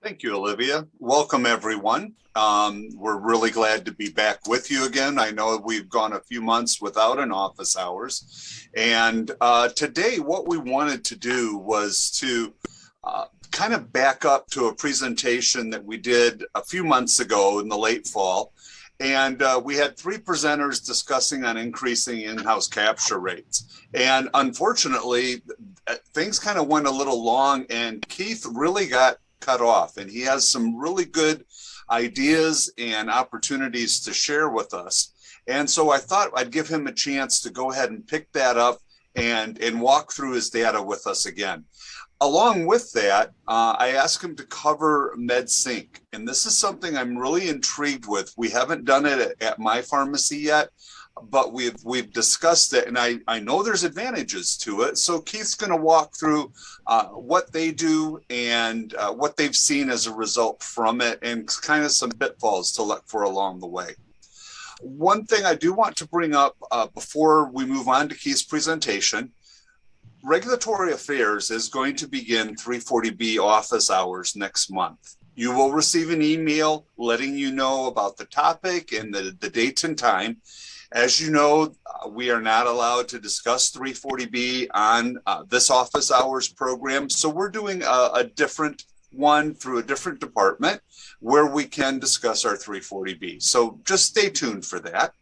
Thank you, Olivia. Welcome, everyone. We're really glad to be back with you again. I know we've gone a few months without an office hours. And today, what we wanted to do was to kind of back up to a presentation that we did a few months ago in the late fall. And we had three presenters discussing on increasing in-house capture rates. And unfortunately, things kind of went a little long, and Keith really got cut off, and he has some really good ideas and opportunities to share with us. And so I thought I'd give him a chance to go ahead and pick that up and walk through his data with us again. Along with that, I asked him to cover MedSync, and this is something I'm really intrigued with. We haven't done it at my pharmacy yet, but we've discussed it, and I know there's advantages to it. So Keith's going to walk through what they do and what they've seen as a result from it, and kind of some pitfalls to look for along the way. One thing I do want to bring up before we move on to Keith's presentation: Regulatory Affairs is going to begin 340B office hours next month. You will receive an email letting you know about the topic and the date and time. As you know, we are not allowed to discuss 340B on this office hours program. So we're doing a different one through a different department where we can discuss our 340B. So just stay tuned for that.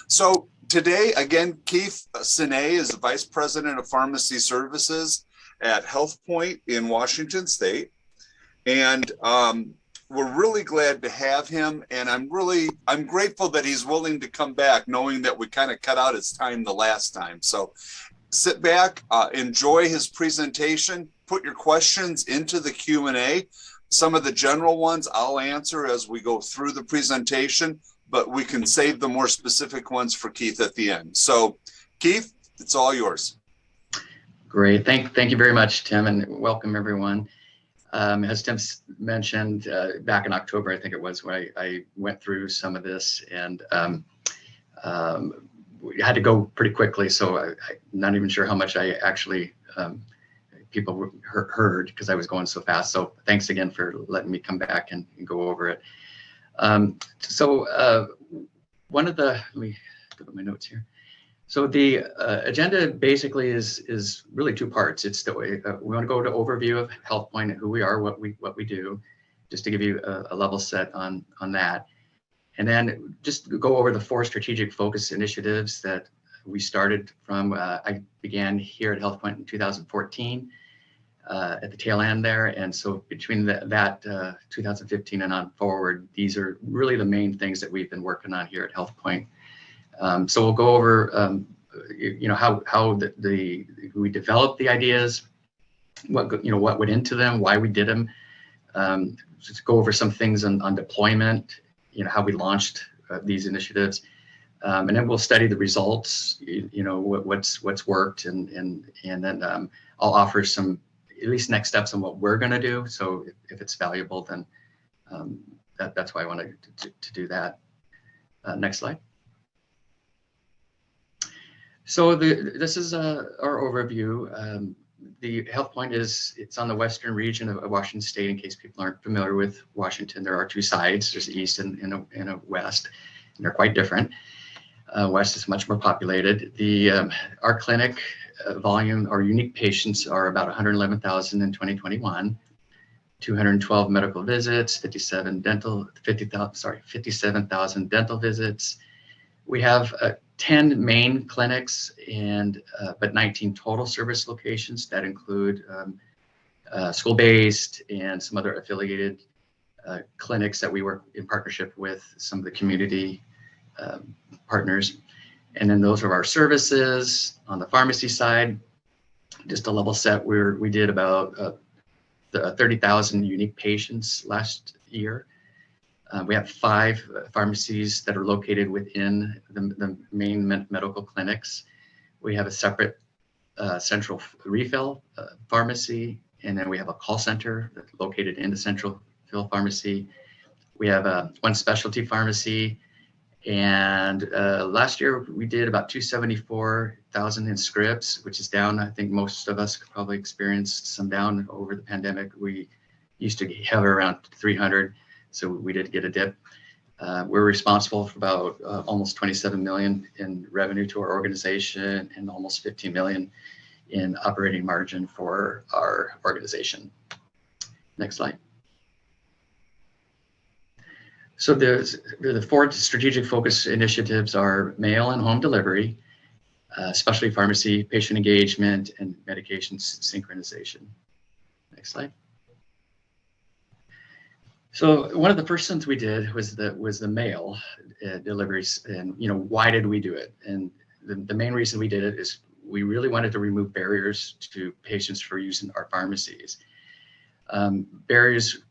So today, again, Keith Sine is the Vice President of Pharmacy Services at HealthPoint in Washington State. And we're really glad to have him, and I'm grateful that he's willing to come back, knowing that we kind of cut out his time the last time. So sit back, enjoy his presentation, put your questions into the Q&A. Some of the general ones I'll answer as we go through the presentation, but we can save the more specific ones for Keith at the end. So Keith, it's all yours. Great, thank you very much, Tim, and welcome everyone. As Tim mentioned, back in October, I think it was, when I went through some of this, and we had to go pretty quickly, so I'm not even sure how much I actually people heard, because I was going so fast. So thanks again for letting me come back and go over it. One of the, let me look at my notes here. So the agenda basically is really two parts. It's the way we want to go to overview of HealthPoint and who we are, what we do, just to give you a level set on that, and then just go over the 4 strategic focus initiatives that we started from. I began here at HealthPoint in 2014 at the tail end there, and so between that 2015 and on forward, these are really the main things that we've been working on here at HealthPoint. So we'll go over, how we developed the ideas, what went into them, why we did them. Just go over some things on deployment, how we launched these initiatives, and then we'll study the results, what's worked, and then I'll offer some at least next steps on what we're going to do. So if it's valuable, then that's why I wanted to do that. Next slide. So this is our overview. The HealthPoint it's on the western region of Washington State. In case people aren't familiar with Washington, there are 2 sides. There's the east and a west, and they're quite different. West is much more populated. Our clinic volume, our unique patients are about 111,000 in 2021. 212 medical visits, 57,000 dental visits. We have 10 main clinics but 19 total service locations that include school-based and some other affiliated clinics that we work in partnership with some of the community partners. And then those are our services. On the pharmacy side, just a level set, we did about 30,000 unique patients last year. We have 5 pharmacies that are located within the main medical clinics. We have a separate central refill pharmacy, and then we have a call center that's located in the central fill pharmacy. We have 1 specialty pharmacy, and last year we did about 274,000 in scripts, which is down. I think most of us probably experienced some down over the pandemic. used to hover around 300, so we did get a dip. We're responsible for about almost 27 million in revenue to our organization and almost 15 million in operating margin for our organization. Next slide. So the 4 strategic focus initiatives are mail and home delivery, specialty pharmacy, patient engagement, and medication synchronization. Next slide. So one of the first things we did was the mail deliveries, and why did we do it? And the main reason we did it is we really wanted to remove barriers to patients for using our pharmacies. Barriers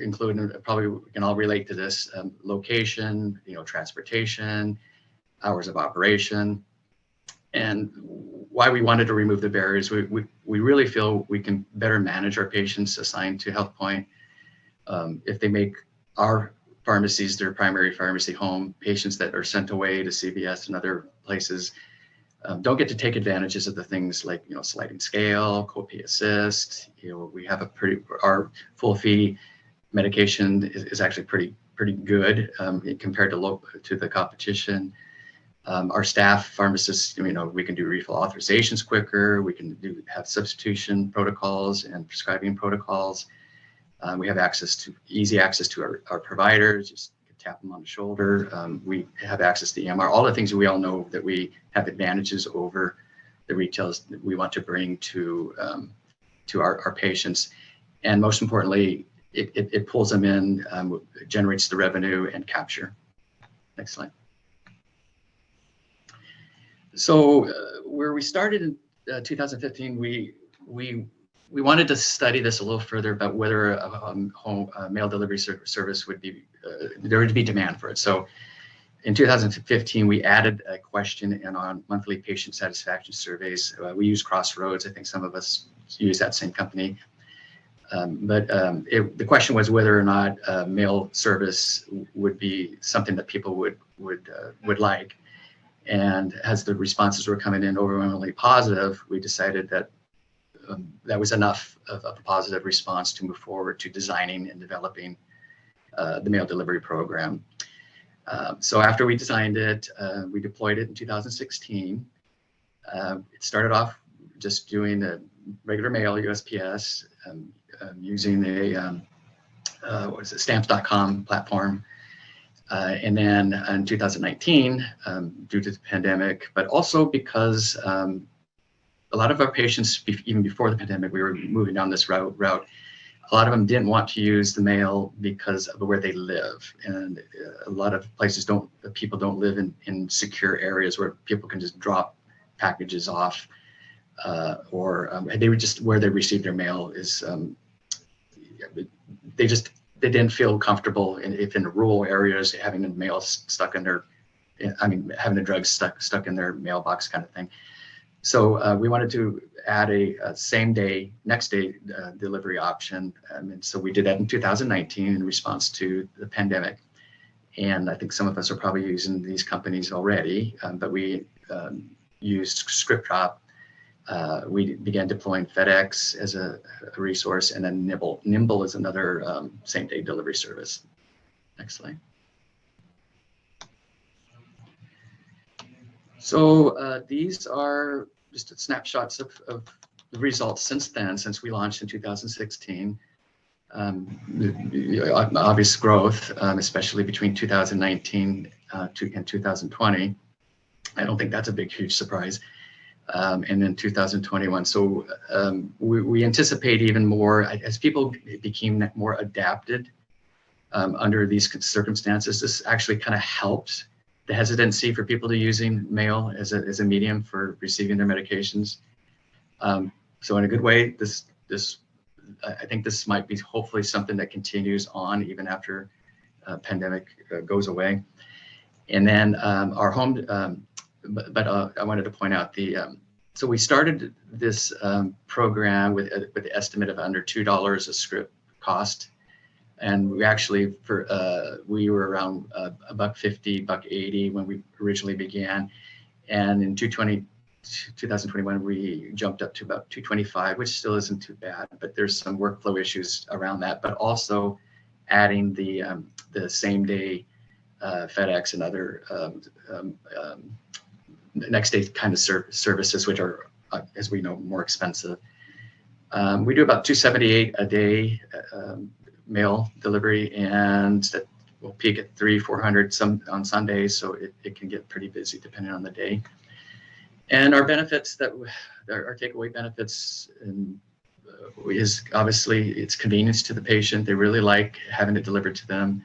include, probably we can all relate to this, location, transportation, hours of operation. And why we wanted to remove the barriers, we really feel we can better manage our patients assigned to HealthPoint. If they make our pharmacies their primary pharmacy home, patients that are sent away to CVS and other places don't get to take advantages of the things like sliding scale, copay assist. We have our full fee medication is actually pretty good compared to the competition. Our staff pharmacists, we can do refill authorizations quicker. We can have substitution protocols and prescribing protocols. We have easy access to our providers. Just tap them on the shoulder. We have access to EMR. All the things that we all know that we have advantages over the retailers that we want to bring to our patients. And most importantly, it pulls them in, generates the revenue and capture. Next slide. So where we started in 2015, we wanted to study this a little further about whether a mail delivery service would be, there would be demand for it. So in 2015, we added a question in on monthly patient satisfaction surveys. We use Crossroads. I think some of us use that same company. But the question was whether or not mail service would be something that people would like. And as the responses were coming in overwhelmingly positive, we decided that that was enough of a positive response to move forward to designing and developing the mail delivery program. So after we designed it, we deployed it in 2016. It started off just doing the regular mail, USPS, using a stamps.com platform. And then in 2019, due to the pandemic, but also because a lot of our patients, even before the pandemic, we were moving down this route. A lot of them didn't want to use the mail because of where they live. And a lot of places people don't live in secure areas where people can just drop packages off, or they were just where they receive their mail is, they didn't feel comfortable if in rural areas having the mail stuck in their, having the drugs stuck in their mailbox kind of thing. So we wanted to add a same day, next day delivery option. And so we did that in 2019 in response to the pandemic. And I think some of us are probably using these companies already, but we used ScriptDrop. We began deploying FedEx as a resource, and then Nimble. Nimble is another same day delivery service. Next slide. So these are just snapshots of the results since then, since we launched in 2016. Obvious growth, especially between 2019 and 2020. I don't think that's a huge surprise. And then 2021. So we anticipate even more as people became more adapted under these circumstances. This actually kind of helped the hesitancy for people to using mail as a medium for receiving their medications. So in a good way, I think this might be hopefully something that continues on even after pandemic goes away. And then our home, but I wanted to point out so we started this program with the estimate of under $2 a script cost. And we actually, we were around $1.50, $1.80 when we originally began. And in 2020, 2021, we jumped up to about 225, which still isn't too bad, but there's some workflow issues around that, but also adding the same day FedEx and other next day kind of services, which are, as we know, more expensive. We do about 278 a day mail delivery, and that will peak at 300-400 some on Sundays, so it can get pretty busy depending on the day. And our benefits, that our takeaway benefits, is obviously it's convenience to the patient. They really like having it delivered to them.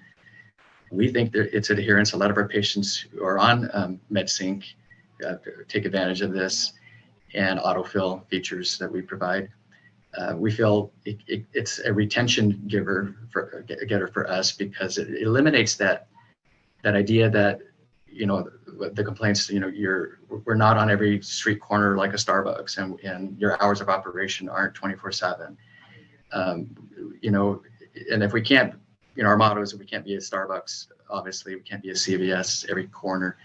We think that it's adherence. A lot of our patients who are on MedSync take advantage of this, and autofill features that we provide. We feel it's a retention getter for us, because it eliminates that idea that, you know, the complaints, you know, we're not on every street corner like a Starbucks, and your hours of operation aren't 24/7. You know, and if we can't, you know, our motto is that we can't be a Starbucks, obviously we can't be a CVS every corner,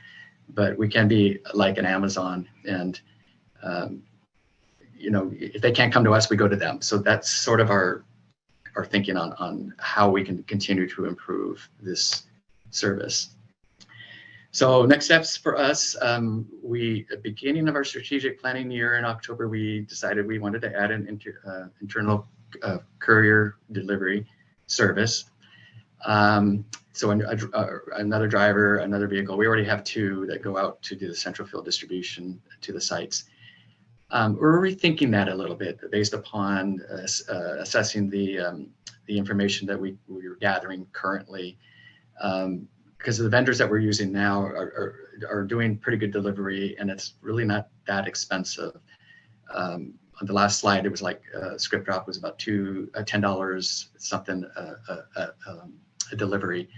but we can be like an Amazon. And you know, if they can't come to us, we go to them. So that's sort of our thinking on how we can continue to improve this service. So next steps for us, at the beginning of our strategic planning year in October, we decided we wanted to add an internal courier delivery service. So another driver, another vehicle. We already have 2 that go out to do the central field distribution to the sites. We're rethinking that a little bit based upon assessing the information that we're gathering currently, because the vendors that we're using now are doing pretty good delivery, and it's really not that expensive. On the last slide, it was like ScriptDrop was about $10 something a delivery,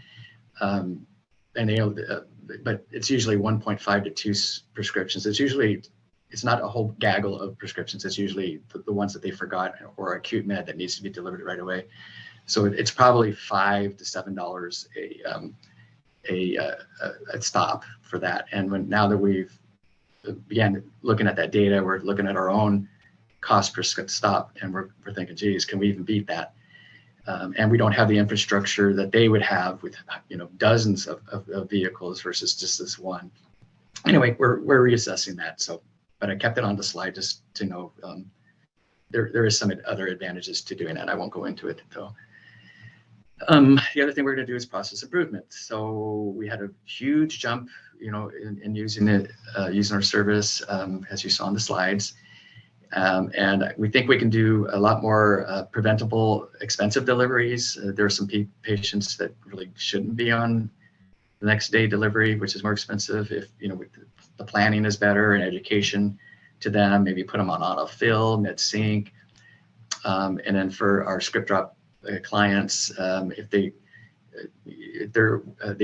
and but it's usually 1.5 to 2 prescriptions. It's not a whole gaggle of prescriptions. It's usually the ones that they forgot, or acute med that needs to be delivered right away. So it's probably $5 to $7 a stop for that. And now that we've began looking at that data, we're looking at our own cost per stop, and we're thinking, geez, can we even beat that? And we don't have the infrastructure that they would have with, you know, dozens of vehicles versus just this one. Anyway, we're reassessing that. So, but I kept it on the slide just to know there is some other advantages to doing that. I won't go into it though. The other thing we're going to do is process improvement. So we had a huge jump, you know, in using our service, as you saw on the slides. And we think we can do a lot more preventable, expensive deliveries. There are some patients that really shouldn't be on the next day delivery, which is more expensive. If, you know, the planning is better and education to them, maybe put them on autofill, MedSync. And then for our ScriptDrop clients, if they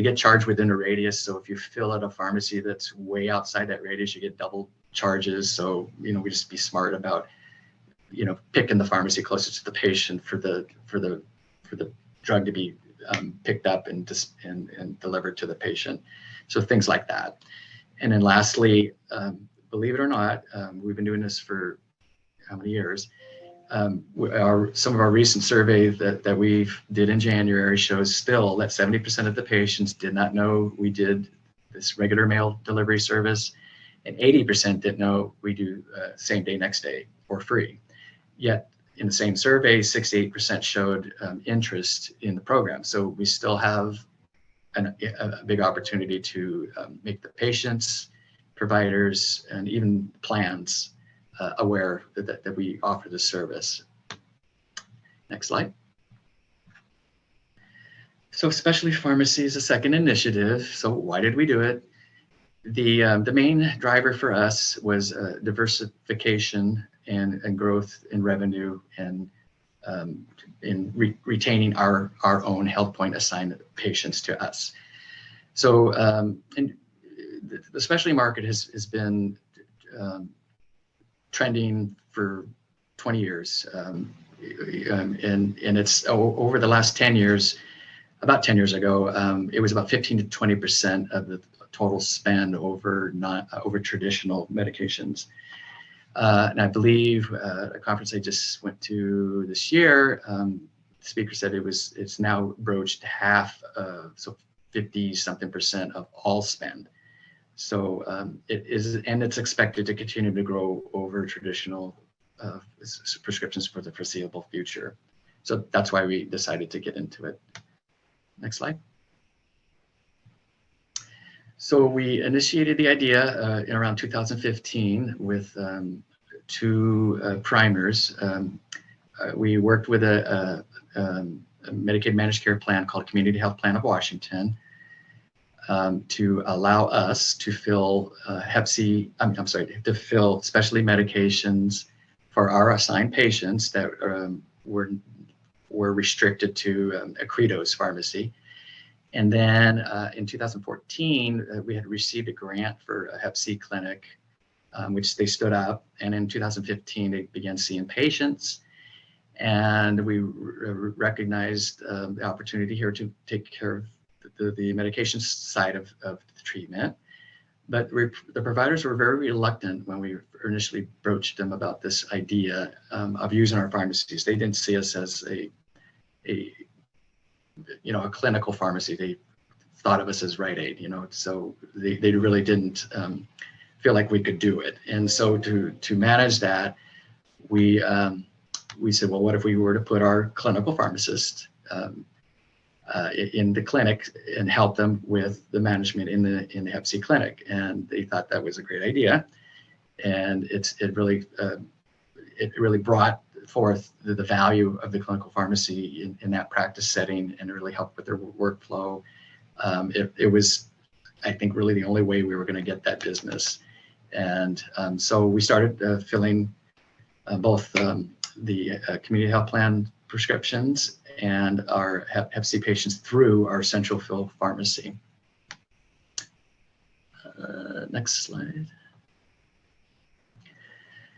get charged within a radius. So if you fill at a pharmacy that's way outside that radius, you get double charges. So, you know, we just be smart about, you know, picking the pharmacy closest to the patient for the drug to be picked up and delivered to the patient. So things like that. And then lastly, believe it or not, we've been doing this for how many years? Some of our recent survey that we did in January shows still that 70% of the patients did not know we did this regular mail delivery service, and 80% didn't know we do same day, next day for free. Yet in the same survey, 68% showed interest in the program. So we still have a big opportunity to make the patients, providers, and even plans aware that we offer this service. Next slide. So specialty pharmacy is a second initiative. So why did we do it? The main driver for us was diversification and growth in revenue, and in retaining our own HealthPoint assigned patients to us. So and the specialty market has been trending for 20 years. And it's over the last 10 years, about 10 years ago, it was about 15 to 20% of the total spend over traditional medications. And I believe a conference I just went to this year, the speaker said it's now broached half, so 50-something% of all spend. So it is, and it's expected to continue to grow over traditional prescriptions for the foreseeable future. So that's why we decided to get into it. Next slide. So we initiated the idea in around 2015 with two primers. We worked with a Medicaid managed care plan called Community Health Plan of Washington to allow us to fill Hep C, to fill specialty medications for our assigned patients that were restricted to Accredo's pharmacy. And then in 2014, we had received a grant for a Hep C clinic, which they stood up. And in 2015, they began seeing patients. And we recognized the opportunity here to take care of the medication side of the treatment. But the providers were very reluctant when we initially broached them about this idea of using our pharmacies. They didn't see us as a clinical pharmacy. They thought of us as Rite Aid, so they really didn't feel like we could do it. And so to manage that, we said, well, what if we were to put our clinical pharmacist in the clinic and help them with the management in the Hep C clinic? And they thought that was a great idea. And it really brought forth the value of the clinical pharmacy in that practice setting, and it really helped with their workflow. It was, I think, really the only way we were going to get that business. And so we started filling both the community health plan prescriptions and our Hep C patients through our central fill pharmacy. Next slide.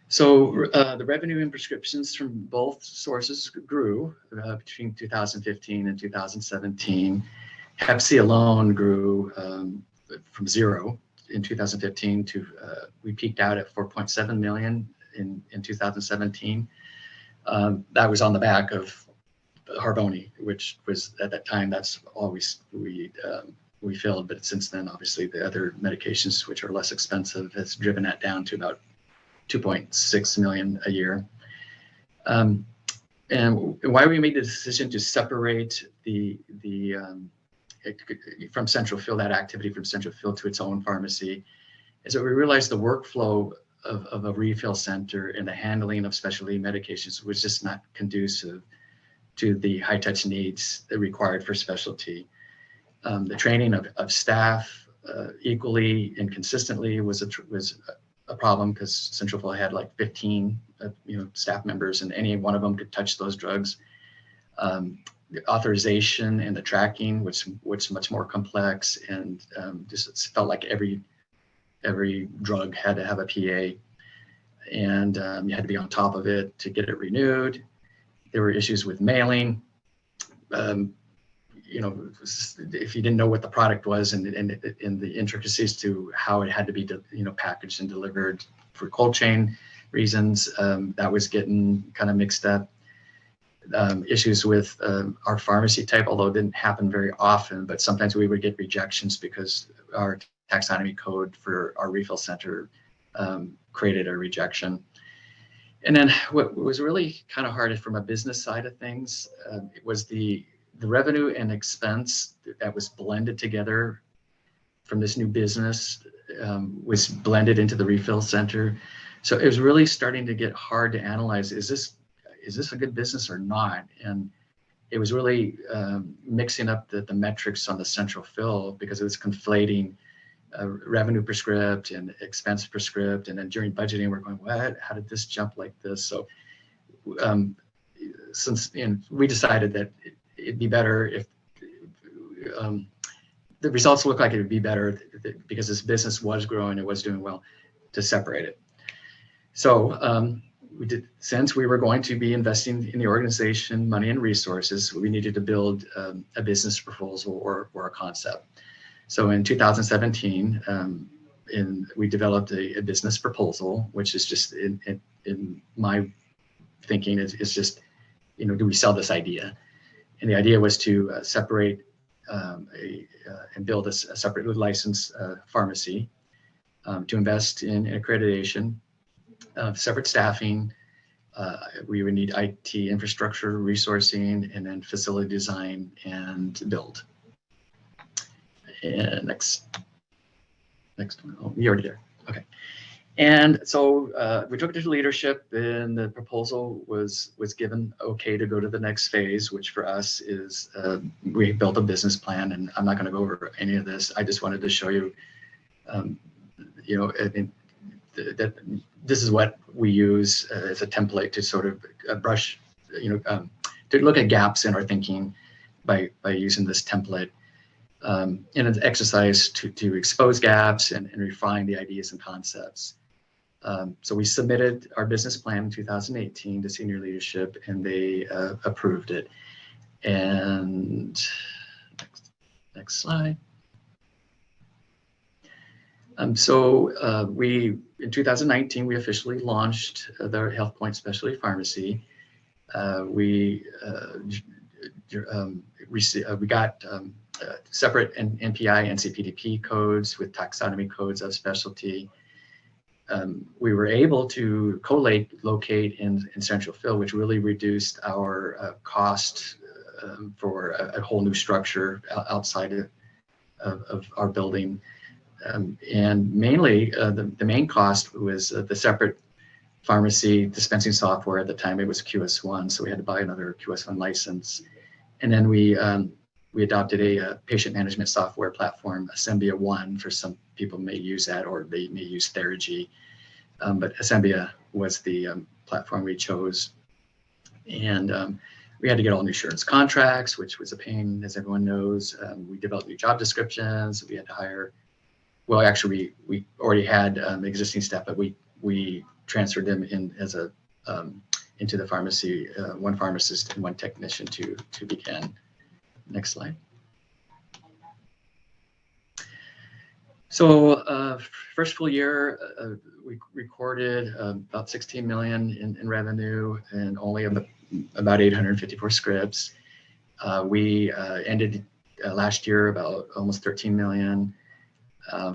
So the revenue and prescriptions from both sources grew between 2015 and 2017. Hep C alone grew from zero in 2015 to we peaked out at 4.7 million in 2017. That was on the back of Harvoni, which was at that time, that's all we filled. But since then, obviously, the other medications, which are less expensive, has driven that down to about 2.6 million a year. And why we made the decision to separate from central fill, that activity from central fill to its own pharmacy, is that we realized the workflow of a refill center and the handling of specialty medications was just not conducive to the high touch needs that required for specialty. The training of staff equally and consistently was a problem, because central fill had like 15 staff members, and any one of them could touch those drugs. The authorization and the tracking, which much more complex, and just felt like every drug had to have a PA, and you had to be on top of it to get it renewed. There were issues with mailing. If you didn't know what the product was, and the intricacies to how it had to be packaged and delivered for cold chain reasons, that was getting kind of mixed up. Issues with our pharmacy type, although it didn't happen very often, but sometimes we would get rejections because our taxonomy code for our refill center created a rejection. And then what was really kind of hard from a business side of things, it was the revenue and expense that was blended together from this new business was blended into the refill center. So it was really starting to get hard to analyze, is this a good business or not? And it was really mixing up the metrics on the central fill, because it was conflating revenue per script and expense per script. And then during budgeting, we're going, what? How did this jump like this? So since we decided that it'd be better if the results look like it would be better, because this business was growing, it was doing well, to separate it. So since we were going to be investing in the organization money and resources, we needed to build a business proposal or a concept. So in 2017, we developed a business proposal, which is just in my thinking is just, do we sell this idea? And the idea was to separate and build a separately licensed pharmacy, to invest in accreditation, separate staffing. We would need IT infrastructure, resourcing, and then facility design and build. And next one. Oh, you're already there. Okay. And so we took it to leadership, and the proposal was given okay to go to the next phase, which for us is we built a business plan, and I'm not going to go over any of this. I just wanted to show you, that this is what we use as a template to sort of brush, to look at gaps in our thinking by using this template. And an exercise to expose gaps and refine the ideas and concepts. So we submitted our business plan in 2018 to senior leadership, and they approved it. And next slide. So in 2019, we officially launched the HealthPoint Specialty Pharmacy. We got separate NPI and CPDP codes with taxonomy codes of specialty. We were able to co-locate in Central Phil, which really reduced our cost for a whole new structure outside of our building. And mainly, the main cost was the separate pharmacy dispensing software. At the time, it was QS1, so we had to buy another QS1 license. And then we adopted a patient management software platform, Asembia One. For some people may use that, or they may use Therigy. But Asembia was the platform we chose. And we had to get all new insurance contracts, which was a pain, as everyone knows. We developed new job descriptions. We had to hire, well, actually, we already had existing staff, but we transferred them in as into the pharmacy, one pharmacist and one technician to begin. Next slide. So first full year, we recorded about 16 million in revenue and only about 854 scripts. We ended last year about almost 13 million.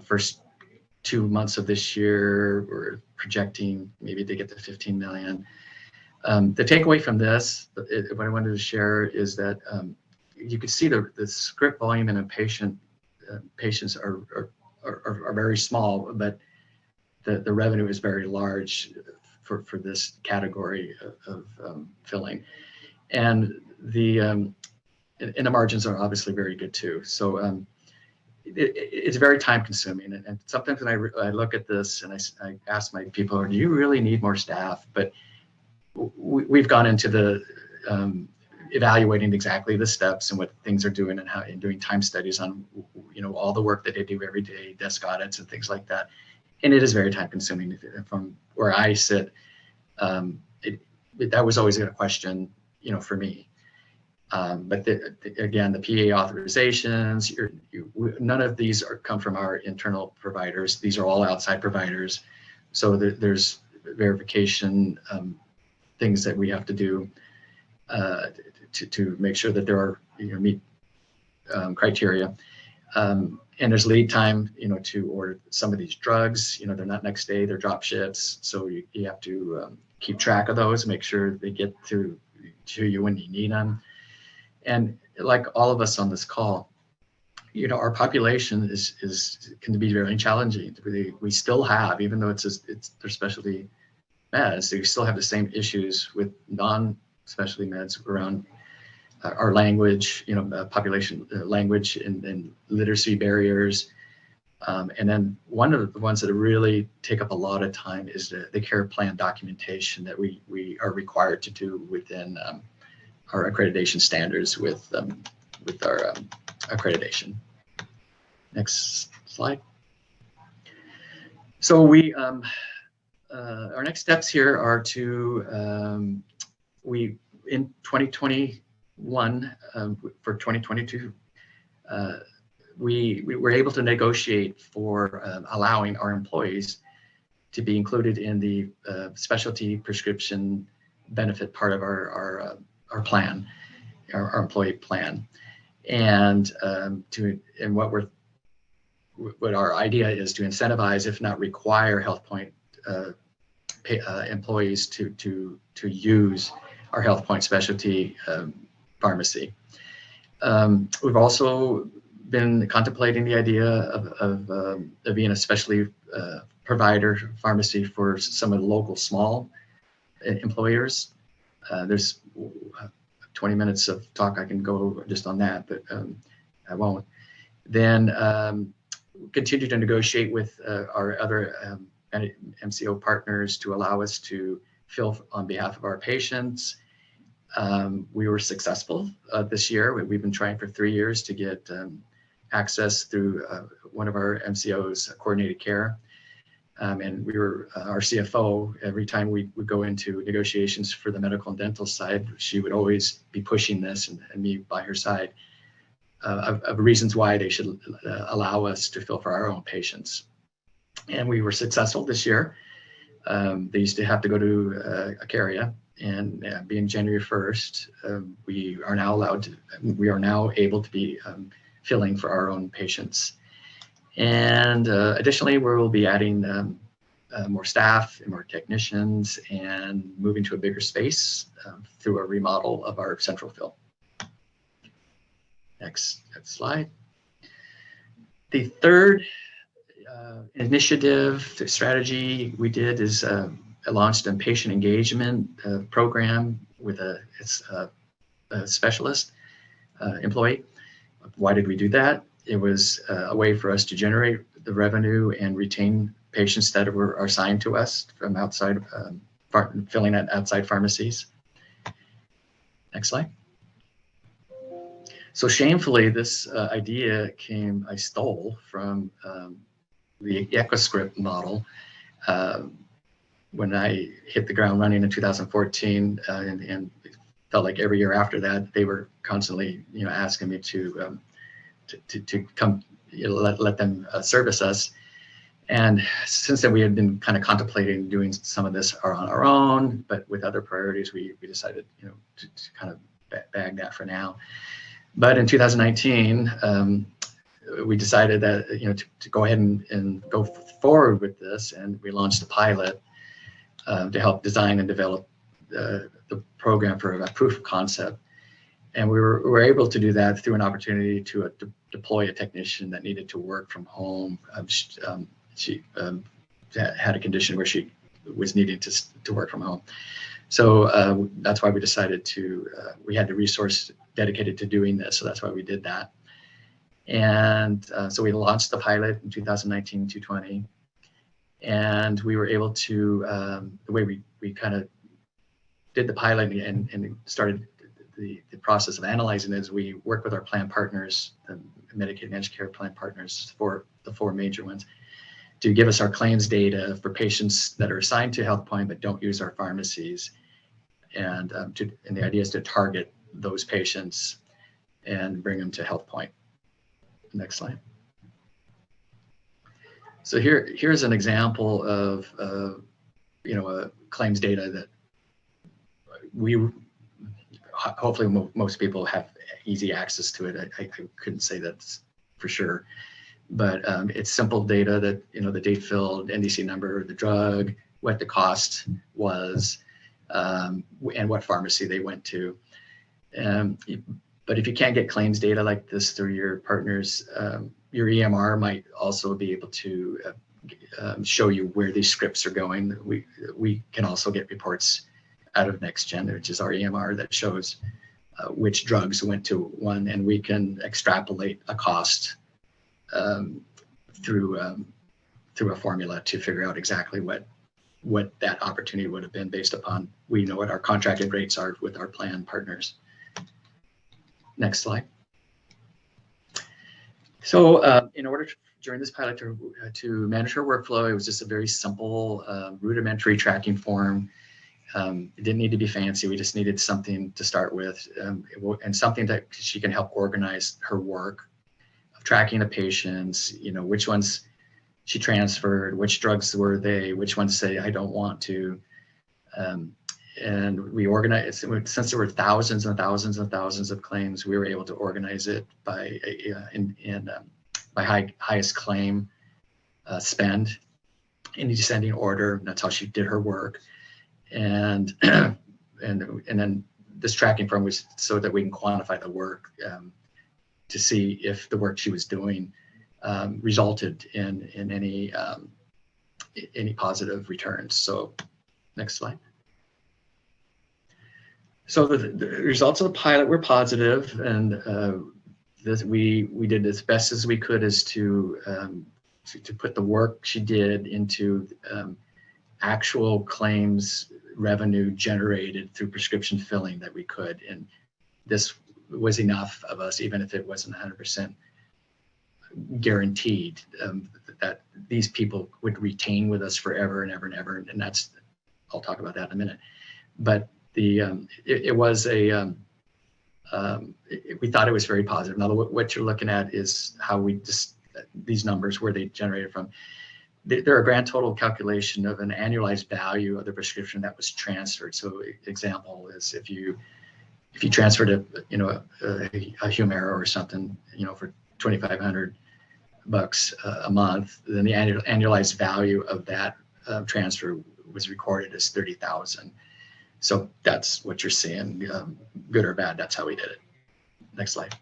First 2 months of this year, we're projecting maybe to get to 15 million. The takeaway from this, what I wanted to share is that you could see the script volume in a patients are very small, but the revenue is very large for this category of filling, and the margins are obviously very good too. So it's very time consuming, and sometimes when I look at this and I ask my people, do you really need more staff? But we've gone into the evaluating exactly the steps and what things are doing and doing time studies on all the work that they do every day, desk audits and things like that. And it is very time consuming. From where I sit, that was always a question, for me. But again, the PA authorizations, none of these come from our internal providers. These are all outside providers. So there's verification things that we have to do to make sure that there are meet criteria. And there's lead time, to order some of these drugs. They're not next day; they're drop ships. So you have to keep track of those, make sure they get to you when you need them. And like all of us on this call, our population can be very challenging. We still have, even though it's their specialty meds, we still have the same issues with non-specialty meds around our language, population language and literacy barriers. And then one of the ones that really take up a lot of time is the care plan documentation that we are required to do within our accreditation standards with our accreditation. Next slide. So our next steps here are to, in 2021, for 2022, we were able to negotiate for allowing our employees to be included in the specialty prescription benefit part of our plan, our employee plan, and what our idea is to incentivize, if not require, HealthPoint employees to use our HealthPoint specialty pharmacy. We've also been contemplating the idea of being a specialty provider pharmacy for some of the local small employers. There's 20 minutes of talk I can go just on that, but I won't. Then continue to negotiate with our other MCO partners to allow us to fill on behalf of our patients. We were successful this year. We've been trying for 3 years to get access through one of our MCOs, Coordinated Care. And we were, our CFO, every time we would go into negotiations for the medical and dental side, she would always be pushing this, and me by her side, of reasons why they should allow us to fill for our own patients. And we were successful this year. They used to have to go to Acaria, and being January 1st, we are now able to be filling for our own patients. And additionally, we will be adding more staff and more technicians and moving to a bigger space through a remodel of our central fill. Next slide. The third initiative strategy we did is launched a patient engagement program with a specialist employee. Why did we do that? It was a way for us to generate the revenue and retain patients that are assigned to us from outside, filling at outside pharmacies. Next slide. So shamefully, this idea I stole from the EquiScript model when I hit the ground running in 2014, and felt like every year after that, they were constantly, asking me to come, let them service us. And since then, we had been kind of contemplating doing some of this on our own, but with other priorities, we decided, to kind of bag that for now. But in 2019, we decided that, to go ahead and go forward with this, and we launched a pilot to help design and develop the program for a proof of concept. And we were able to do that through an opportunity to deploy a technician that needed to work from home. She had a condition where she was needing to work from home. So that's why we decided we had the resource dedicated to doing this. So that's why we did that. And so we launched the pilot in 2019-2020. And we were able to, the way we kind of did the pilot and started the process of analyzing it, is we worked with our plan partners, the Medicaid managed care plan partners, for the 4 major ones, to give us our claims data for patients that are assigned to HealthPoint but don't use our pharmacies. And the idea is to target those patients and bring them to HealthPoint. Next slide. So here's an example of claims data that hopefully most people have easy access to it. I couldn't say that's for sure, but it's simple data that, the date filled, NDC number, the drug, what the cost was, and what pharmacy they went to. But if you can't get claims data like this through your partners, your EMR might also be able to show you where these scripts are going. We can also get reports out of NextGen, which is our EMR, that shows which drugs went to one, and we can extrapolate a cost through a formula to figure out exactly what that opportunity would have been based upon, we know what our contracted rates are with our plan partners. Next slide. So in order during this pilot to manage our workflow, it was just a very simple rudimentary tracking form. It didn't need to be fancy. We just needed something to start with, and something that she can help organize her work tracking the patients, which ones she transferred, which drugs were they, which ones say I don't want to. And we organized, since there were thousands and thousands and thousands of claims, we were able to organize it by highest claim spend in descending order. That's how she did her work. And then this tracking form was so that we can quantify the work to see if the work she was doing resulted in any positive returns. So next slide. So the results of the pilot were positive, and we did as best as we could as to put the work she did into actual claims revenue generated through prescription filling that we could. And this was enough of us, even if it wasn't 100% guaranteed, that these people would retain with us forever and ever and ever. And that's, I'll talk about that in a minute. But it was we thought it was very positive. Now, what you're looking at is how we just, these numbers, where they generated from. They're a grand total calculation of an annualized value of the prescription that was transferred. So example is if you transferred a Humira or something, for $2,500 a month, then the annualized value of that transfer was recorded as 30,000. So that's what you're seeing, good or bad. That's how we did it. Next slide.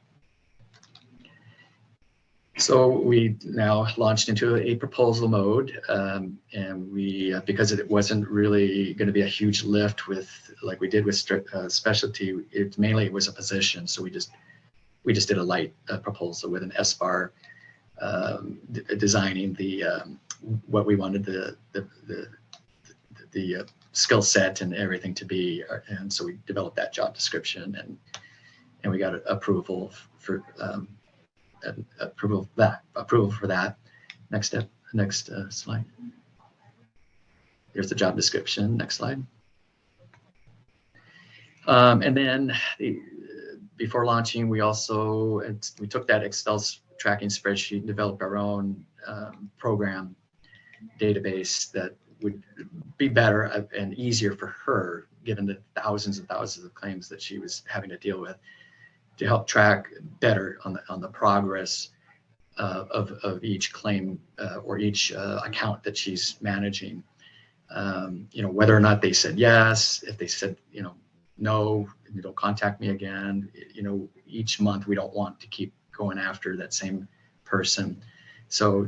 So we now launched into a proposal mode, and we, because it wasn't really going to be a huge lift with, like we did with specialty, it was a position. So we just did a light proposal with an SBAR, designing what we wanted the skill set and everything to be, and so we developed that job description, and we got approval for approval for that. Next step, next slide. Here's the job description. Next slide. And then before launching, we took that Excel tracking spreadsheet and developed our own program database that would be better and easier for her, given the thousands and thousands of claims that she was having to deal with, to help track better on the progress of each claim or each account that she's managing. Whether or not they said yes, if they said, no, you don't contact me again. Each month we don't want to keep going after that same person. So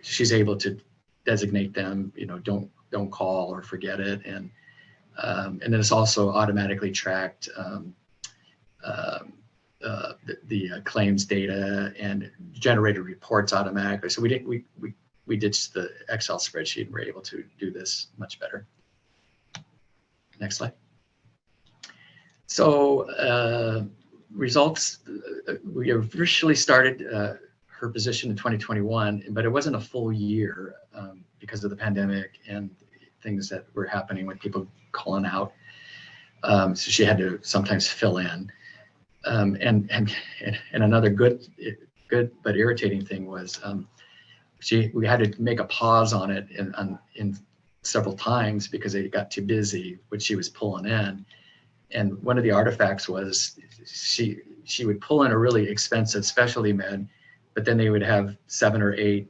she's able to designate them, don't call or forget it. And then it's also automatically tracked the claims data and generated reports automatically. So we ditched the Excel spreadsheet and we're able to do this much better. Next slide. So results, we officially started her position in 2021, but it wasn't a full year because of the pandemic and things that were happening with people calling out. So she had to sometimes fill in. And another good but irritating thing was we had to make a pause on it in several times because it got too busy, which she was pulling in. And one of the artifacts was she would pull in a really expensive specialty med, but then they would have 7 or 8,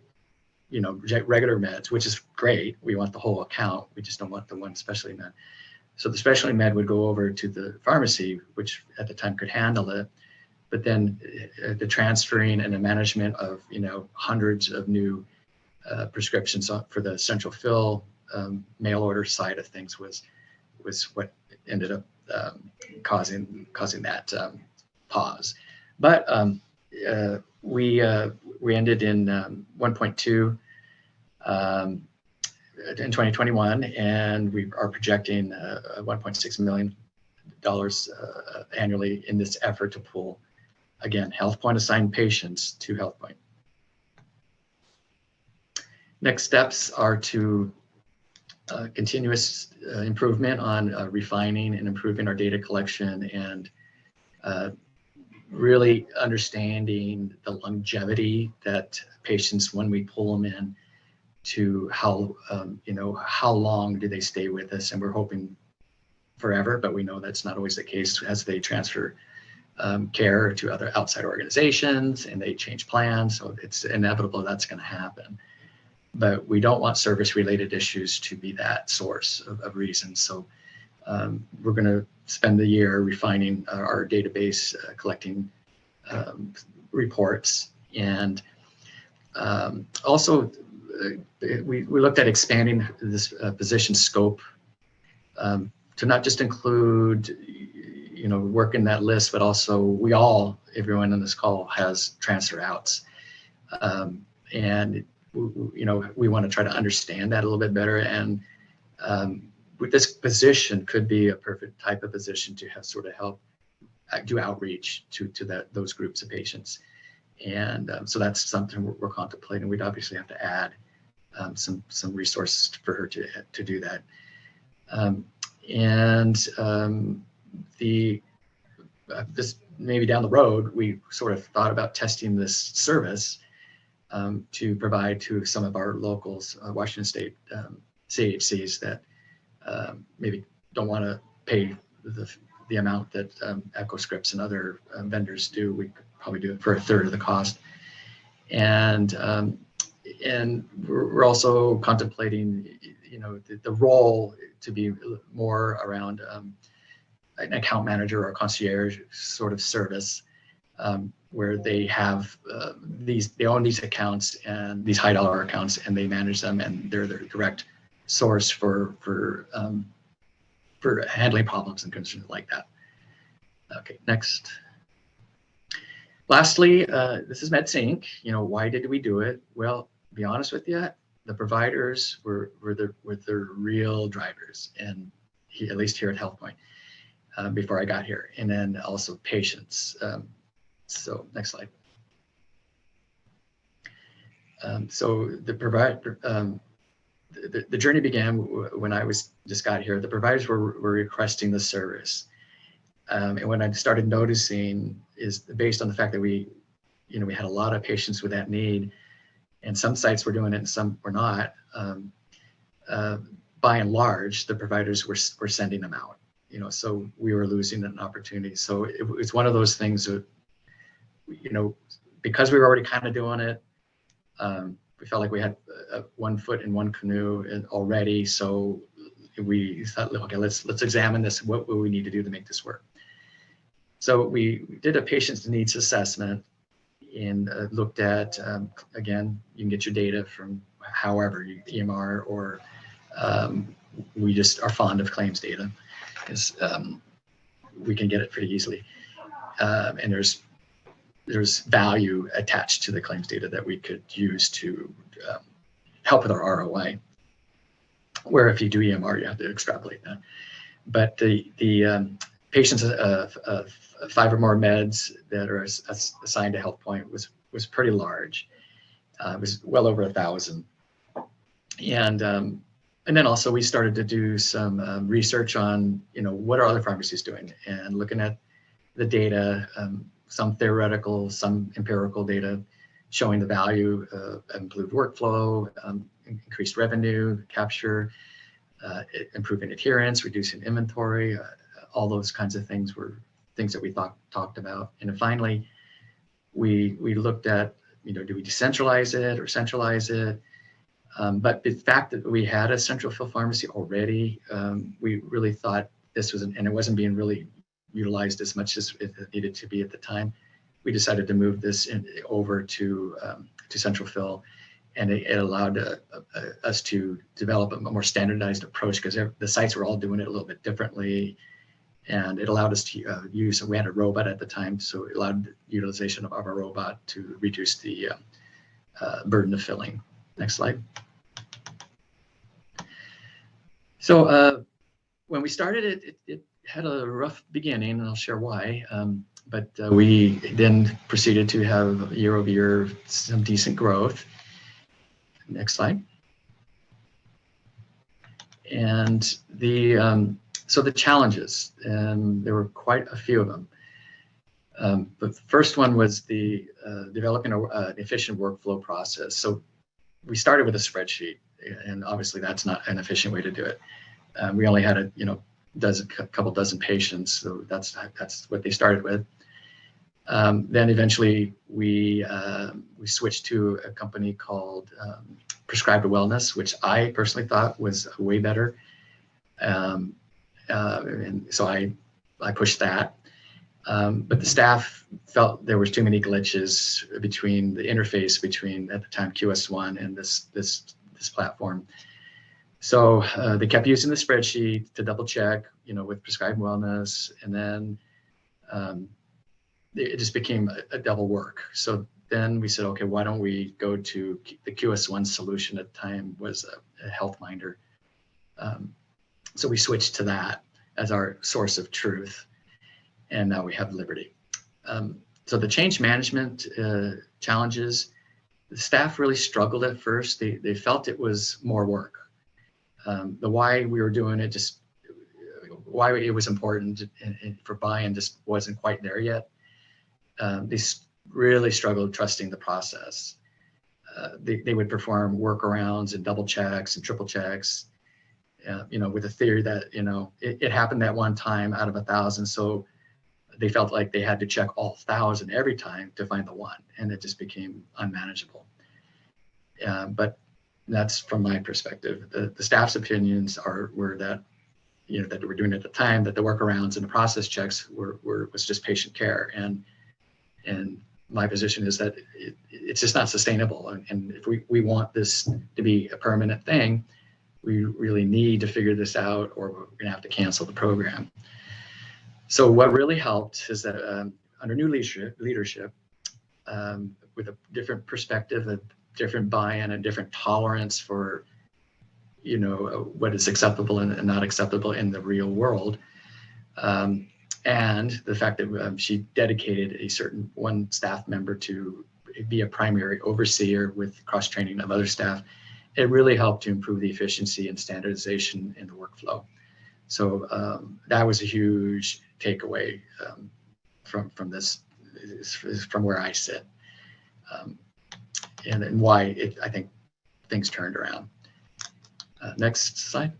regular meds, which is great. We want the whole account. We just don't want the one specialty med. So the specialty med would go over to the pharmacy, which at the time could handle it. But then the transferring and the management of, hundreds of new prescriptions for the central fill mail order side of things was what ended up causing that pause. But we ended in 1.2 in 2021, and we are projecting $1.6 million annually in this effort to pull, again, HealthPoint assigned patients to HealthPoint. Next steps are to continuous improvement on refining and improving our data collection and really understanding the longevity that patients, when we pull them in, to how, how long do they stay with us? And we're hoping forever, but we know that's not always the case as they transfer care to other outside organizations and they change plans. So it's inevitable that's going to happen. But we don't want service-related issues to be that source of reasons. So we're going to spend the year refining our database, collecting reports, and also we looked at expanding this position scope to not just include, work in that list, but also everyone on this call has transfer outs, and we want to try to understand that a little bit better. And this position could be a perfect type of position to have sort of help do outreach to those groups of patients. And so that's something we're contemplating. We'd obviously have to add some resources for her to do that. This maybe down the road, we sort of thought about testing this service to provide to some of our locals, Washington State CHCs that maybe don't want to pay the amount that EchoScripts and other vendors do. We could probably do it for a third of the cost. And we're also contemplating, the role to be more around an account manager or concierge sort of service, where they have they own these accounts and these high dollar accounts, and they manage them, and they're their direct source for handling problems and concerns like that. Okay, next. Lastly, this is MedSync. Why did we do it? Well, to be honest with you, the providers were the real drivers, and at least here at HealthPoint, before I got here, and then also patients. So next slide. So the journey began when I just got here. The providers were requesting the service, and when I started noticing is based on the fact that we had a lot of patients with that need, and some sites were doing it and some were not. By and large, the providers were sending them out. So we were losing an opportunity. So it's one of those things that, because we were already kind of doing it, we felt like we had one foot in one canoe already. So we thought, okay, let's examine this. What will we need to do to make this work? So we did a patient's needs assessment and looked at, again, you can get your data from however, EMR, or we just are fond of claims data, because we can get it pretty easily. And there's value attached to the claims data that we could use to help with our ROI, where if you do EMR, you have to extrapolate that. But the patients of 5 or more meds that are assigned to HealthPoint was pretty large. It was well over 1,000. And then also we started to do some research on, what are other pharmacies doing, and looking at the data, some theoretical, some empirical data showing the value of improved workflow, increased revenue capture, improving adherence, reducing inventory, all those kinds of things were things that we talked about. And then finally, we looked at, do we decentralize it or centralize it? But the fact that we had a central fill pharmacy already, we really thought this was, and it wasn't being really utilized as much as it needed to be at the time. We decided to move this over to central fill, and it allowed us to develop a more standardized approach, because the sites were all doing it a little bit differently, and it allowed us to use. We had a robot at the time, so it allowed utilization of our robot to reduce the burden of filling. Next slide. So when we started it had a rough beginning, and I'll share why. But we then proceeded to have year over year some decent growth. Next slide. And so the challenges, and there were quite a few of them. But the first one was the developing an efficient workflow process. So we started with a spreadsheet, and obviously that's not an efficient way to do it. We only had a couple dozen patients, so that's what they started with. Then eventually we switched to a company called Prescribed Wellness, which I personally thought was way better. And so I pushed that. But the staff felt there was too many glitches between the interface between, at the time, QS1 and this platform. So they kept using the spreadsheet to double check, with Prescribed Wellness, and then it just became a double work. So then we said, okay, why don't we go to the QS1 solution at the time was a HealthMinder. So we switched to that as our source of truth. And now we have Liberty. So the change management challenges, the staff really struggled at first. They felt it was more work. The why we were doing it, just why it was important for buy-in just wasn't quite there yet. They really struggled trusting the process. They would perform workarounds and double checks and triple checks, with the theory that, it happened that one time out of 1,000. So they felt like they had to check all 1,000 every time to find the one, and it just became unmanageable. But that's from my perspective. The staff's opinions were that, that we're doing at the time, that the workarounds and the process checks was just patient care. And my position is that it's just not sustainable. And if we want this to be a permanent thing, we really need to figure this out, or we're gonna have to cancel the program. So what really helped is that under new leadership, with a different perspective, a different buy-in, a different tolerance for, what is acceptable and not acceptable in the real world, and the fact that she dedicated one staff member to be a primary overseer with cross-training of other staff, it really helped to improve the efficiency and standardization in the workflow. So that was a huge takeaway from this, from where I sit, and why I think things turned around. Next slide.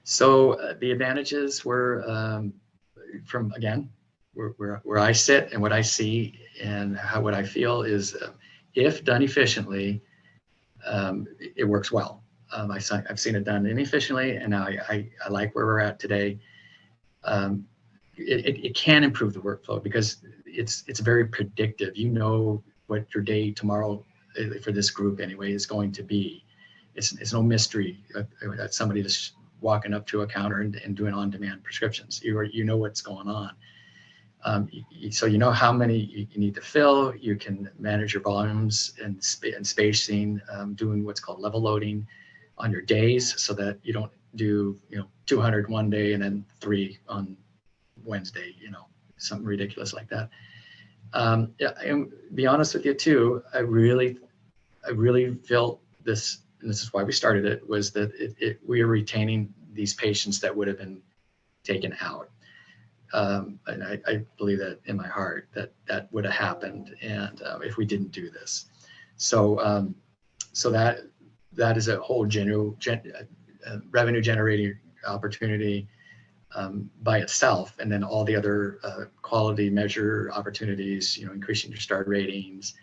So the advantages were from, again, where I sit and what I see and what I feel is, if done efficiently, it works well. I've seen it done inefficiently, and now I like where we're at today. It can improve the workflow because it's very predictive. What your day tomorrow, for this group anyway, is going to be. It's no mystery that somebody just walking up to a counter and doing on-demand prescriptions. You know what's going on. So you know how many you need to fill. You can manage your volumes and spacing, doing what's called level loading on your days, so that you don't do 200 one day and then 3 on Wednesday, something ridiculous like that. Yeah, and be honest with you too, I really felt this, and this is why we started it, was that we are retaining these patients that would have been taken out. And I believe that in my heart that would have happened, and if we didn't do this. So that is a whole revenue generating opportunity by itself, and then all the other quality measure opportunities, increasing your star ratings.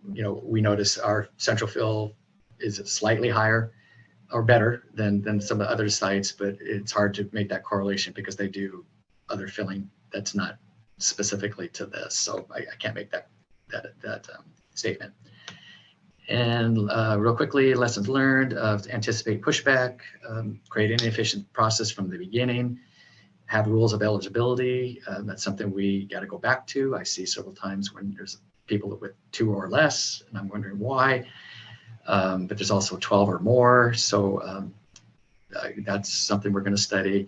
We notice our central fill is slightly higher or better than some of the other sites, but it's hard to make that correlation because they do other filling that's not specifically to this. So I can't make that statement. And real quickly, lessons learned: anticipate pushback, create an efficient process from the beginning, have rules of eligibility. That's something we got to go back to. I see several times when there's people with 2 or less, and I'm wondering why. But there's also 12 or more. So that's something we're going to study.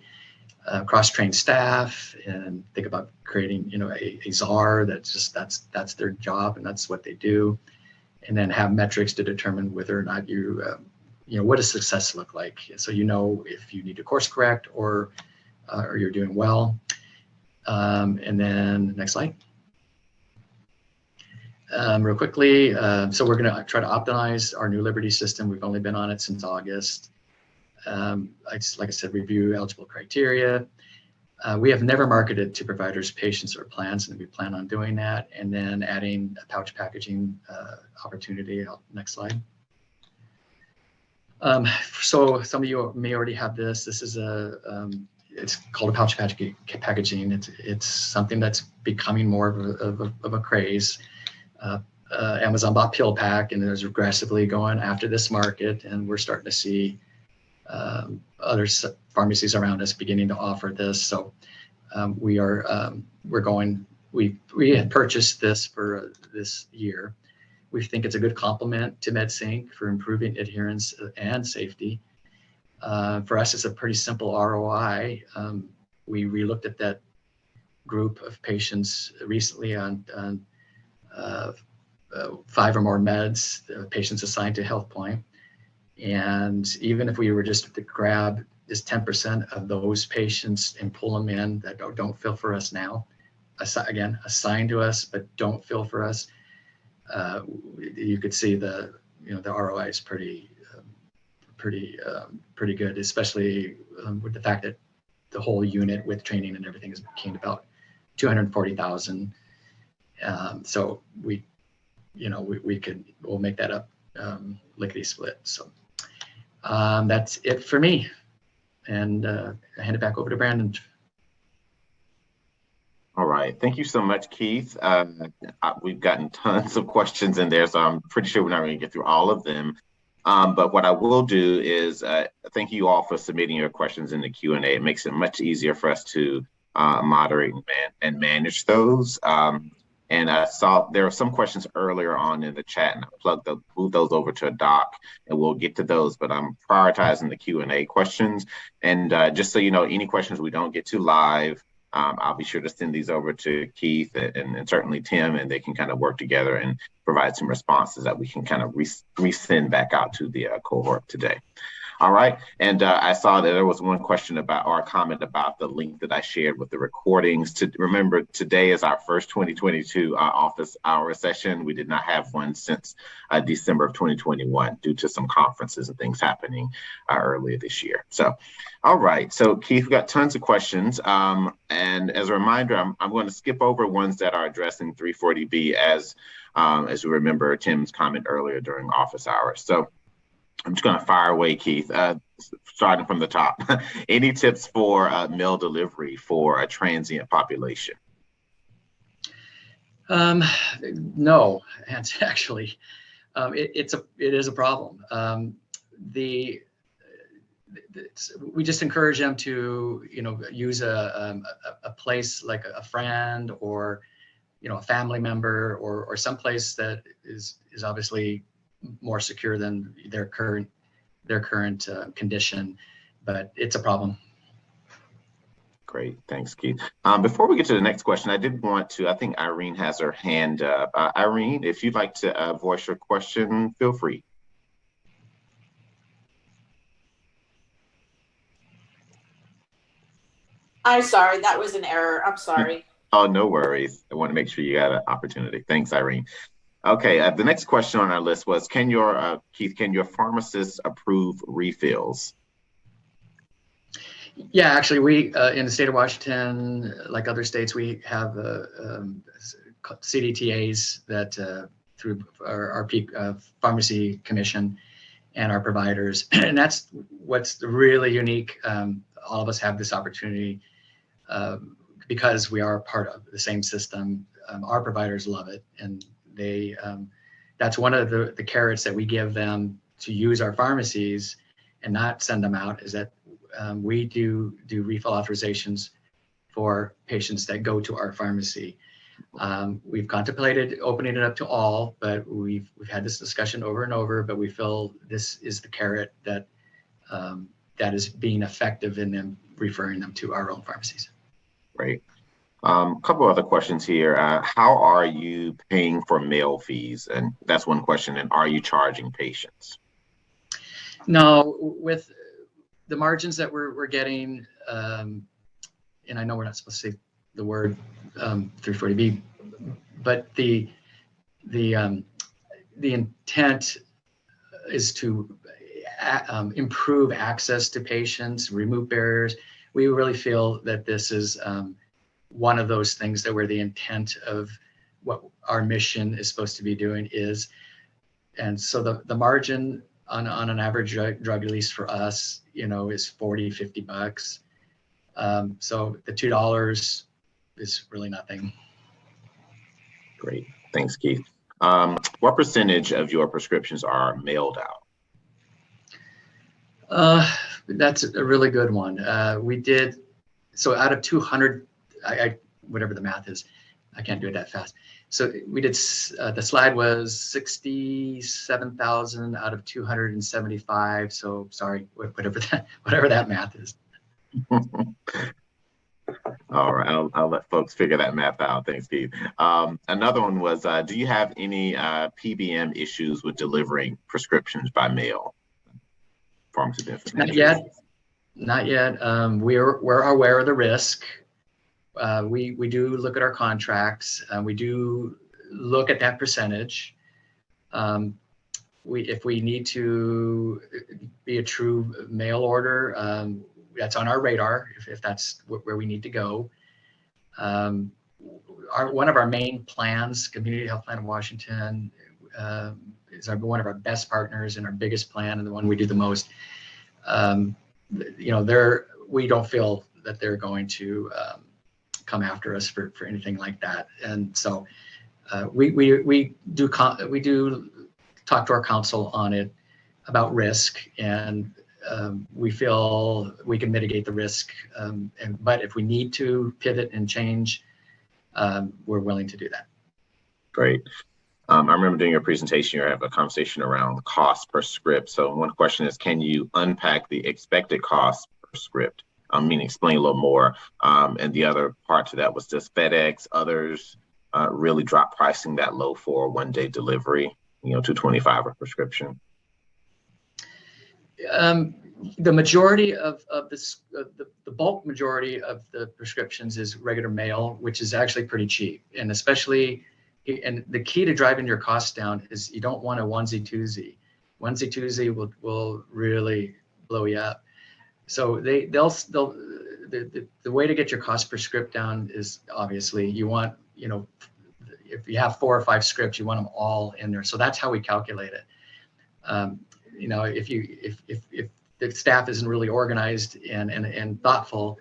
Cross-train staff and think about creating, a czar that's their job and that's what they do. And then have metrics to determine whether or not what does success look like? So if you need to course correct or you're doing well. And then next slide. Real quickly, so we're going to try to optimize our new Liberty system. We've only been on it since August. Like I said, review eligible criteria. We have never marketed to providers, patients, or plans, and we plan on doing that. And then adding a pouch packaging opportunity. Next slide. So some of you may already have this. This is it's called a pouch packaging. It's something that's becoming more of a craze. Amazon bought PillPack, and is aggressively going after this market, and we're starting to see other pharmacies around us beginning to offer this. So we had purchased this for this year. We think it's a good complement to MedSync for improving adherence and safety. For us, it's a pretty simple ROI. We relooked at that group of patients recently on 5 or more meds, patients assigned to HealthPoint. And even if we were just to grab just 10% of those patients and pull them in that don't fill for us now, again, assigned to us, but don't fill for us, you could see the ROI is pretty good, especially with the fact that the whole unit with training and everything came about $240,000. So we'll make that up lickety split. So that's it for me, and I hand it back over to Brandon. All right, thank you so much, Keith. We've gotten tons of questions in there, so I'm pretty sure we're not going to get through all of them. But what I will do is thank you all for submitting your questions in the Q&A. It makes it much easier for us to moderate and manage those. And I saw there were some questions earlier on in the chat, and I moved those over to a doc, and we'll get to those. But I'm prioritizing the Q&A questions. And just so you know, any questions we don't get to live, I'll be sure to send these over to Keith and certainly Tim, and they can kind of work together and provide some responses that we can kind of resend back out to the cohort today. All right. And I saw that there was one question about, or a comment about, the link that I shared with the recordings. Remember, today is our first 2022 office hour session. We did not have one since December of 2021 due to some conferences and things happening earlier this year. So, all right. So, Keith, we've got tons of questions. And as a reminder, I'm going to skip over ones that are addressing 340B as we remember Tim's comment earlier during office hours. So, I'm just going to fire away, Keith, starting from the top. Any tips for meal delivery for a transient population? No, actually, it is a problem. We just encourage them to, use a place like a friend or, a family member or someplace that is obviously more secure than their current condition, but it's a problem. Great, thanks, Keith. Before we get to the next question, I think Irene has her hand up. Irene, if you'd like to voice your question, feel free. I'm sorry, that was an error. I'm sorry. Oh, no worries. I want to make sure you got an opportunity. Thanks, Irene. Okay, the next question on our list was, Keith, can your pharmacists approve refills? Yeah, actually, we in the state of Washington, like other states, we have CDTAs that through our pharmacy commission and our providers, and that's what's really unique. All of us have this opportunity because we are part of the same system. Our providers love it, and that's one of the carrots that we give them to use our pharmacies and not send them out, is that we do refill authorizations for patients that go to our pharmacy. We've contemplated opening it up to all, but we've had this discussion over and over, but we feel this is the carrot that is being effective in them referring them to our own pharmacies. Great. A couple other questions here. How are you paying for mail fees? And that's one question. And are you charging patients? No, with the margins that we're getting, and I know we're not supposed to say the word 340B, but the intent is to improve access to patients, remove barriers. We really feel that this is one of those things that where the intent of what our mission is supposed to be doing is. And so the margin on an average drug release for us, is 40, $50. So the $2 is really nothing. Great. Thanks, Keith. What percentage of your prescriptions are mailed out? That's a really good one. We did, so out of 200, whatever the math is, I can't do it that fast. So we did, the slide was 67,000 out of 275. So sorry, whatever that math is. All right, I'll let folks figure that math out. Thanks, Keith. Another one was, do you have any PBM issues with delivering prescriptions by mail? Pharmacy benefit. Not yet. We're aware of the risk. We do look at our contracts. We do look at that percentage. If we need to be a true mail order, that's on our radar if that's where we need to go. One of our main plans, Community Health Plan of Washington, is one of our best partners and our biggest plan, and the one we do the most. We don't feel that they're going to come after us for anything like that. And so we do talk to our counsel on it about risk, and we feel we can mitigate the risk. But if we need to pivot and change, we're willing to do that. Great. I remember during your presentation, you have a conversation around cost per script. So one question is, can you unpack the expected cost per script? Meaning explain a little more. And the other part to that was, does FedEx, others really drop pricing that low for one-day delivery, $225 a prescription? The majority of this, the bulk majority of the prescriptions is regular mail, which is actually pretty cheap. And especially, and the key to driving your costs down is you don't want a onesie-twosie. Onesie-twosie will really blow you up. So the way to get your cost per script down is obviously you want, if you have 4 or 5 scripts, you want them all in there. So that's how we calculate it. If the staff isn't really organized and thoughtful,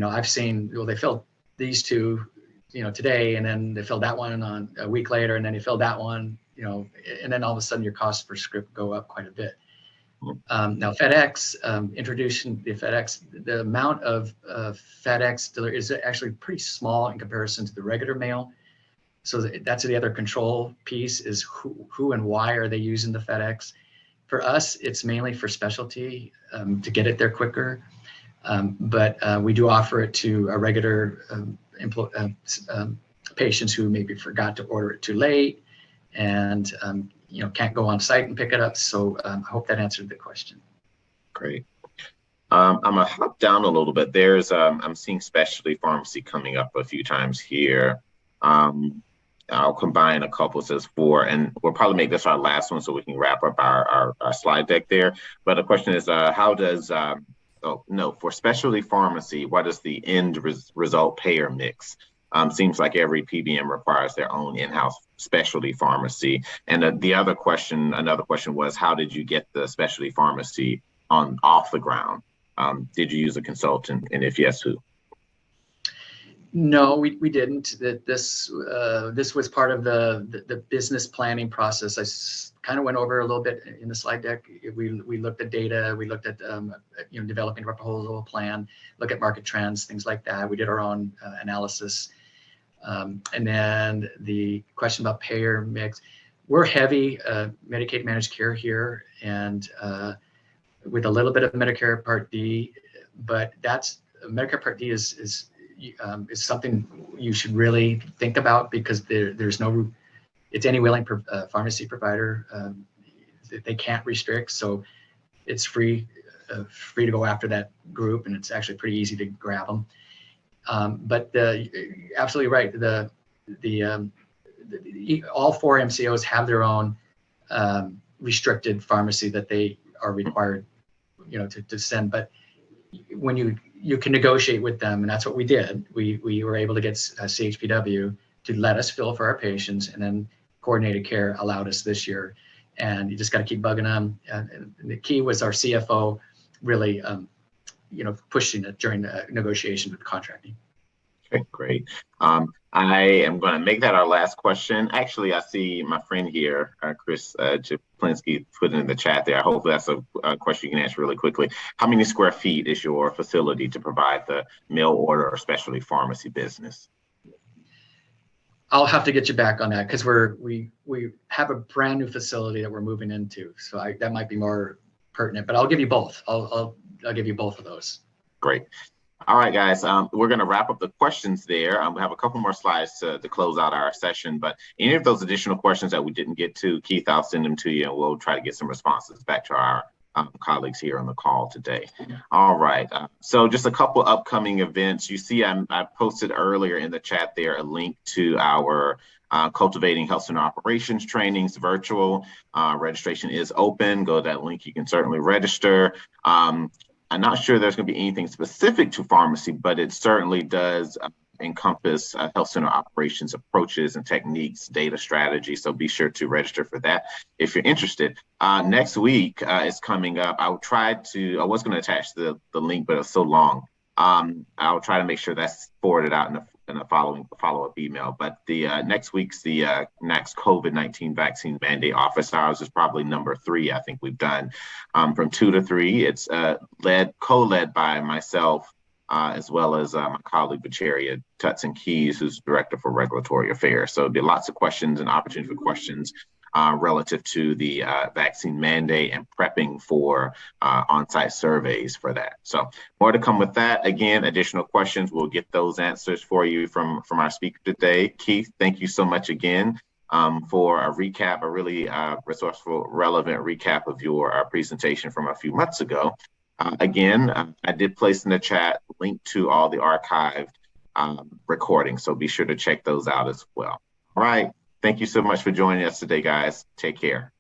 I've seen, they filled these 2, today, and then they filled that one on a week later, and then they filled that one, and then all of a sudden your costs per script go up quite a bit. Now FedEx, introducing the FedEx, the amount of FedEx delivery is actually pretty small in comparison to the regular mail. So that's the other control piece, is who and why are they using the FedEx. For us, it's mainly for specialty, to get it there quicker. But we do offer it to a regular patients who maybe forgot to order it too late and can't go on site and pick it up. So I hope that answered the question. Great. I'm gonna hop down a little bit. There's I'm seeing specialty pharmacy coming up a few times here. I'll combine a couple, says 4, and we'll probably make this our last one so we can wrap up our slide deck there. But the question is, how does, for specialty pharmacy, what is the end result payer mix? Seems like every PBM requires their own in-house specialty pharmacy. And another question was, how did you get the specialty pharmacy off the ground? Did you use a consultant? And if yes, who? No, we didn't. This was part of the business planning process. I kind of went over a little bit in the slide deck. We looked at data. We looked at developing a proposal plan, look at market trends, things like that. We did our own analysis. And then the question about payer mix, we're heavy Medicaid managed care here, and with a little bit of Medicare Part D, but that's Medicare Part D is something you should really think about, because there's no, it's any willing pharmacy provider. They can't restrict, so it's free to go after that group, and it's actually pretty easy to grab them. But absolutely right. All 4 MCOs have their own restricted pharmacy that they are required, to send. But when you can negotiate with them, and that's what we did. We were able to get CHPW to let us fill for our patients, and then coordinated care allowed us this year. And you just got to keep bugging them. And the key was our CFO really, pushing it during the negotiation with contracting. Okay, great. I am going to make that our last question. Actually, I see my friend here, Chris Japlinsky, put it in the chat there. Hopefully that's a question you can answer really quickly. How many square feet is your facility to provide the mail order or specialty pharmacy business? I'll have to get you back on that because we have a brand new facility that we're moving into. So that might be more pertinent, but I'll give you both. I'll give you both of those. Great. All right, guys, we're going to wrap up the questions there. We have a couple more slides to close out our session, but any of those additional questions that we didn't get to, Keith, I'll send them to you and we'll try to get some responses back to our colleagues here on the call today. All right, so just a couple upcoming events. You see I posted earlier in the chat there a link to our Cultivating Health Center Operations trainings virtual. Registration is open. Go to that link. You can certainly register. I'm not sure there's going to be anything specific to pharmacy, but it certainly does encompass health center operations approaches and techniques, data strategy. So be sure to register for that if you're interested. Next week is coming up. I was going to attach the link, but it's so long. I'll try to make sure that's forwarded out in a follow-up email. But the next week's the NACS COVID-19 vaccine mandate office hours is probably number 3. I think we've done from 2 to 3. It's co-led by myself as well as my colleague Bacheria Tutson Keys, who's Director for Regulatory Affairs. So there'll be lots of questions and opportunity for questions relative to the vaccine mandate and prepping for on-site surveys for that. So more to come with that. Again, additional questions, we'll get those answers for you from our speaker today. Keith, thank you so much again for a recap, a really resourceful, relevant recap of your presentation from a few months ago. Again, I did place in the chat link to all the archived recordings, so be sure to check those out as well. All right. Thank you so much for joining us today, guys. Take care.